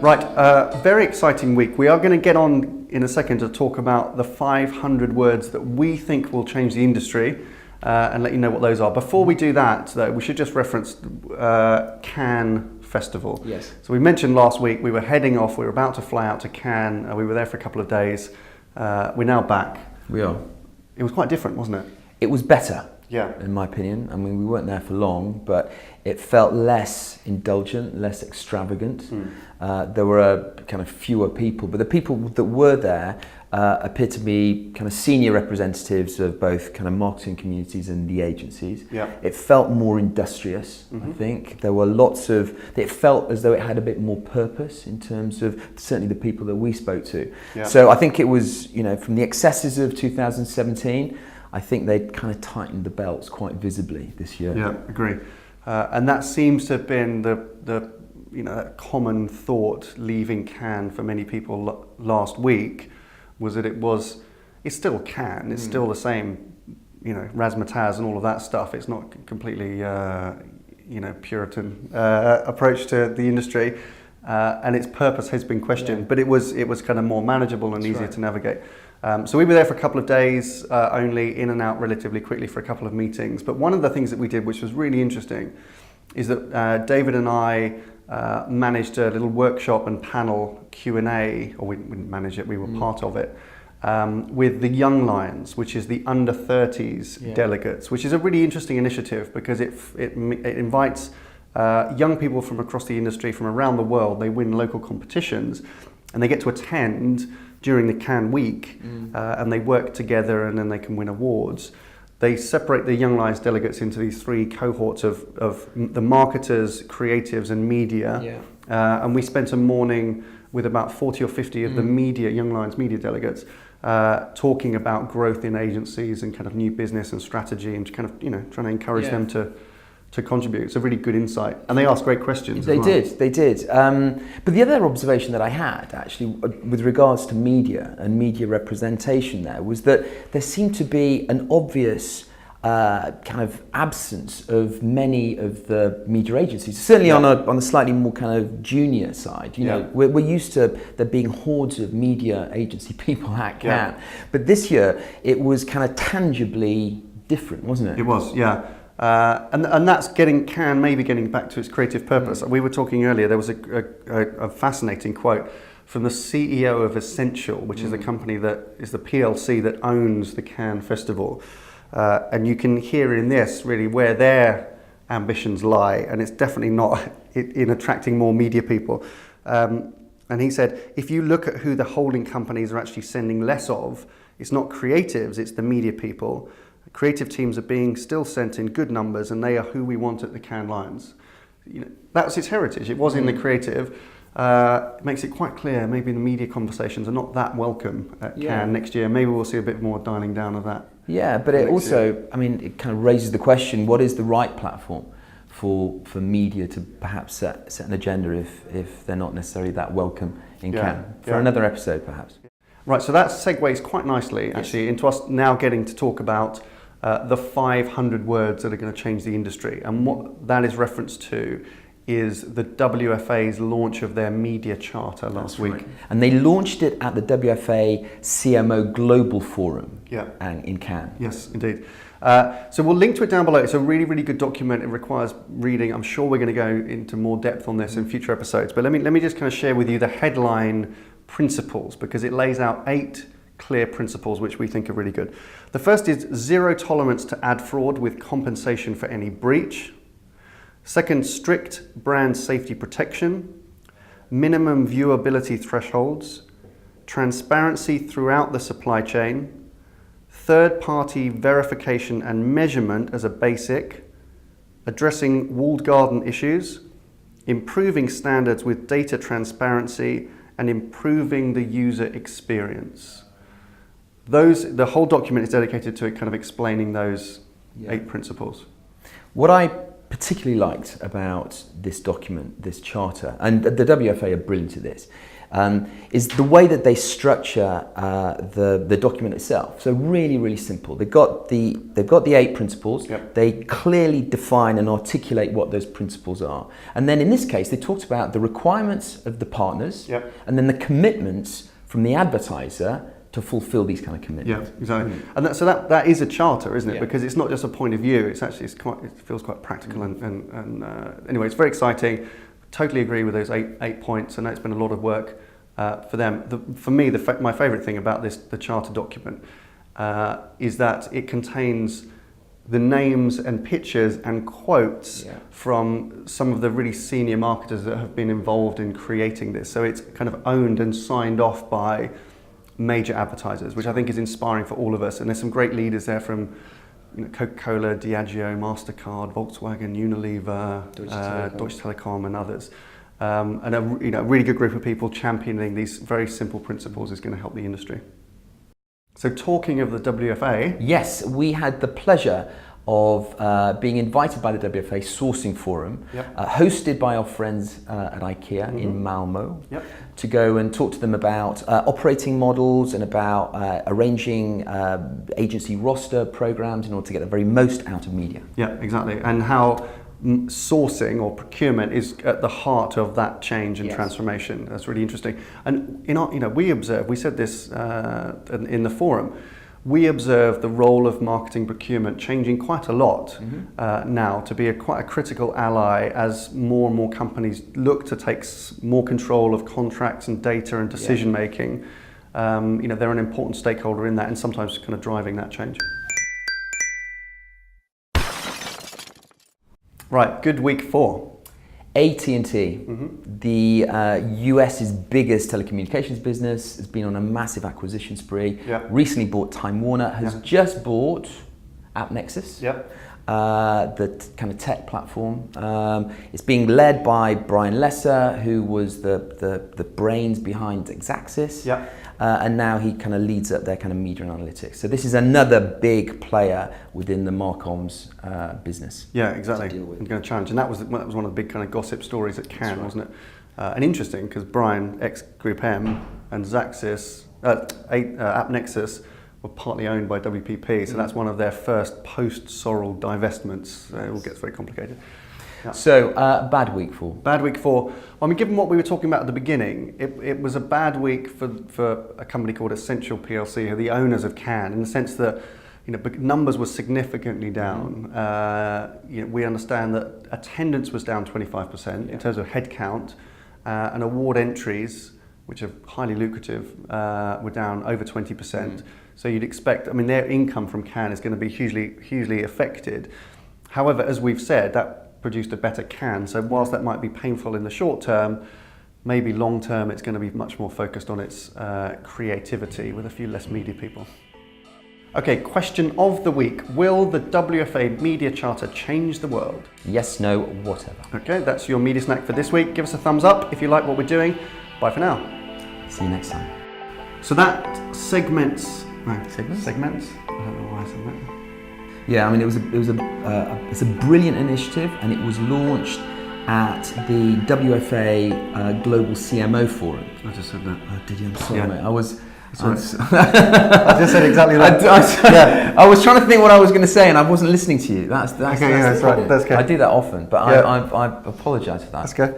Right, very exciting week. We are going to get on in a second to talk about the 500 words that we think will change the industry and let you know what those are. Before we do that, though, we should just reference Cannes Festival. Yes. So we mentioned last week we were heading off, we were about to fly out to Cannes, we were there for a couple of days. We're now back. We are. It was quite different, wasn't it? It was better, yeah, in my opinion. I mean, we weren't there for long, but it felt less indulgent, less extravagant. There were kind of fewer people, but the people that were there appeared to be kind of senior representatives of both kind of marketing communities and the agencies. Yeah. It felt more industrious, I think. There were it felt as though it had a bit more purpose in terms of certainly the people that we spoke to. Yeah. So I think it was, from the excesses of 2017, I think they'd kind of tightened the belts quite visibly this year. Yeah, agree. And that seems to have been the that common thought leaving Cannes for many people last week, was that it's still Cannes, it's still the same, razzmatazz and all of that stuff. It's not completely, Puritan approach to the industry, and its purpose has been questioned. Yeah. But it was kind of more manageable and easier to navigate. So we were there for a couple of days, only in and out relatively quickly for a couple of meetings. But one of the things that we did, which was really interesting, is that David and I managed a little workshop and panel Q&A, or we didn't manage it, we were part of it, with the Young Lions, which is the under 30s delegates, which is a really interesting initiative because it invites young people from across the industry from around the world. They win local competitions and they get to attend during the Cannes week, and they work together and then they can win awards. They separate the Young Lions delegates into these three cohorts of the marketers, creatives and media. Yeah. And we spent a morning with about 40 or 50 of the Young Lions media delegates talking about growth in agencies and kind of new business and strategy and kind of, trying to encourage them to contribute. It's a really good insight. And they asked great questions. They did. But the other observation that I had, actually, with regards to media and media representation there, was that there seemed to be an obvious kind of absence of many of the media agencies, certainly on a slightly more kind of junior side. We're used to there being hordes of media agency people at Cannes. But this year, it was kind of tangibly different, wasn't it? It was, yeah. And that's Cannes maybe getting back to its creative purpose. We were talking earlier, there was a fascinating quote from the CEO of Essential, which is a company that is the PLC that owns the Cannes Festival. And you can hear in this really where their ambitions lie, and it's definitely not in attracting more media people. And he said, if you look at who the holding companies are actually sending less of, it's not creatives, it's the media people. Creative teams are being still sent in good numbers, and they are who we want at the Cannes Lions. That's its heritage. It was in the creative. It makes it quite clear maybe the media conversations are not that welcome at Cannes next year. Maybe we'll see a bit more dialing down of that. Yeah, but it also, it kind of raises the question, what is the right platform for media to perhaps set an agenda if they're not necessarily that welcome in Cannes? For another episode, perhaps. Right, so that segues quite nicely, actually, into us now getting to talk about the 500 words that are going to change the industry. And what that is referenced to is the WFA's launch of their Media Charter last week. Right. And they launched it at the WFA CMO Global Forum in Cannes. Yes, indeed. So we'll link to it down below. It's a really, really good document. It requires reading. I'm sure we're going to go into more depth on this in future episodes. But let me just kind of share with you the headline principles, because it lays out 8 clear principles which we think are really good. The first is zero tolerance to ad fraud with compensation for any breach. Second, strict brand safety protection, minimum viewability thresholds, transparency throughout the supply chain, third-party verification and measurement as a basic, addressing walled garden issues, improving standards with data transparency, and improving the user experience. The whole document is dedicated to kind of explaining those 8 principles. What I particularly liked about this document, this charter, and the WFA are brilliant at this, is the way that they structure the document itself. So really, really simple. They've got the 8 principles. Yep. They clearly define and articulate what those principles are. And then in this case, they talked about the requirements of the partners, Yep. and then the commitments from the advertiser to fulfill these kind of commitments. Yeah, exactly. And that is a charter, isn't it? Yeah. Because it's not just a point of view. It's actually it feels quite practical and anyway, it's very exciting. Totally agree with those eight points, and it's been a lot of work for them. For me, my favourite thing about the charter document is that it contains the names and pictures and quotes from some of the really senior marketers that have been involved in creating this. So it's kind of owned and signed off by major advertisers, which I think is inspiring for all of us. And there's some great leaders there from Coca-Cola, Diageo, MasterCard, Volkswagen, Unilever, Deutsche Telekom and others. And a really good group of people championing these very simple principles is going to help the industry. So talking of the WFA... Yes, we had the pleasure of being invited by the WFA Sourcing Forum, hosted by our friends at IKEA in Malmo, to go and talk to them about operating models and about arranging agency roster programs in order to get the very most out of media. Yeah, exactly. And how sourcing or procurement is at the heart of that change and transformation. That's really interesting. And we said this in the forum. We observe the role of marketing procurement changing quite a lot now to be quite a critical ally as more and more companies look to take more control of contracts and data and decision making. They're an important stakeholder in that and sometimes kind of driving that change. Right, good week 4. AT&T, the US's biggest telecommunications business, has been on a massive acquisition spree. Recently bought Time Warner, has just bought Nexus, the kind of tech platform. It's being led by Brian Lesser, who was the brains behind Xaxis, and now he kind of leads up their kind of media and analytics. So this is another big player within the Marcom's business. Yeah, exactly. I'm going to challenge, and that was one of the big kind of gossip stories at Cannes, wasn't it? And interesting because Brian, ex-Group M, and Xaxis, Nexus, were partly owned by WPP, so that's one of their first post-Sorrel divestments. It all gets very complicated. So, bad week 4. Bad week 4. Well, I mean, given what we were talking about at the beginning, it was a bad week for a company called Essential PLC, who are the owners of Cannes, in the sense that numbers were significantly down. We understand that attendance was down 25% in terms of headcount, and award entries, which are highly lucrative, were down over 20%. So you'd expect, their income from Cannes is going to be hugely affected. However, as we've said, that produced a better Cannes. So whilst that might be painful in the short term, maybe long term it's going to be much more focused on its creativity with a few less media people. Okay, question of the week. Will the WFA Media Charter change the world? Yes, no, whatever. Okay, that's your media snack for this week. Give us a thumbs up if you like what we're doing. Bye for now. See you next time. So that segments? I don't know why I said that. Yeah, it's a brilliant initiative, and it was launched at the WFA Global CMO Forum. I just said that. Oh, did you? I'm sorry, mate. I just said exactly that. I was trying to think what I was going to say, and I wasn't listening to you. That's okay. That's right. That's okay. I do that often, but I apologise for that. That's okay.